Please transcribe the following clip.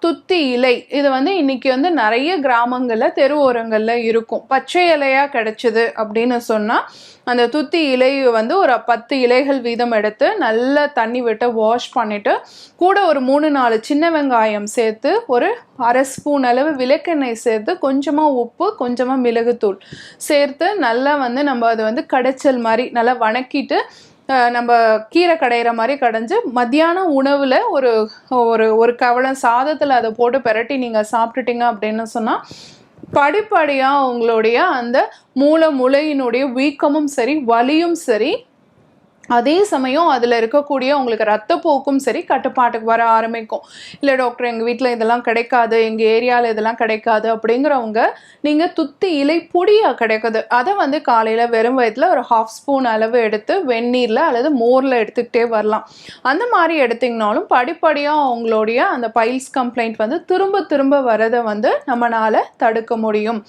துத்தி இலை இது வந்து இன்னைக்கு வந்து நிறைய கிராமங்கள்ல தெரு ஓரங்கள்ல இருக்கும். பச்சை இலையா கிடைச்சது அப்படின்னு சொன்னா அந்த துத்தி இலை வந்து ஒரு 10 இலைகள் வீதம் எடுத்து நல்லா தண்ணி விட்டு வாஷ் பண்ணிட்டு கூட ஒரு 3-4 சின்ன வெங்காயம் சேர்த்து ஒரு 1/2 ஸ்பூன் அளவு விளக்கெண்ணெய் சேர்த்து கொஞ்சமாக உப்பு கொஞ்சமாக மிளகுத்தூள் சேர்த்து நல்லா வந்து நம்ம அதை வந்து கடைச்சல் மாதிரி நல்லா வணக்கிட்டு நம்ம கீரை கடையிற மாதிரி கடைஞ்சு மத்தியான உணவில் ஒரு ஒரு ஒரு கவளம் சாதத்தில் அதை போட்டு பெரட்டி நீங்கள் சாப்பிட்டுட்டீங்க அப்படின்னு சொன்னால் படிப்படியாக உங்களுடைய அந்த முளையினுடைய வீக்கமும் சரி வலியும் சரி அதே சமயம் அதில் இருக்கக்கூடிய உங்களுக்கு ரத்தப்போக்கும் சரி கட்டுப்பாட்டுக்கு வர ஆரம்பிக்கும். இல்லை டாக்டர் எங்கள் வீட்டில் இதெல்லாம் கிடைக்காது, எங்கள் ஏரியாவில் இதெல்லாம் கிடைக்காது அப்படிங்கிறவங்க நீங்கள் துத்தி இலை பொடியாக கிடைக்குது அதை வந்து காலையில் வெறும் வயிற்றில் ஒரு 1/2 ஸ்பூன் அளவு எடுத்து வெந்நீரில் அல்லது மோரில் எடுத்துக்கிட்டே வரலாம். அந்த மாதிரி எடுத்திங்கனாலும் படிப்படியாக அவங்களுடைய அந்த பைல்ஸ் கம்ப்ளைண்ட் வந்து திரும்ப திரும்ப வரதை வந்து நம்மளால் தடுக்க முடியும்.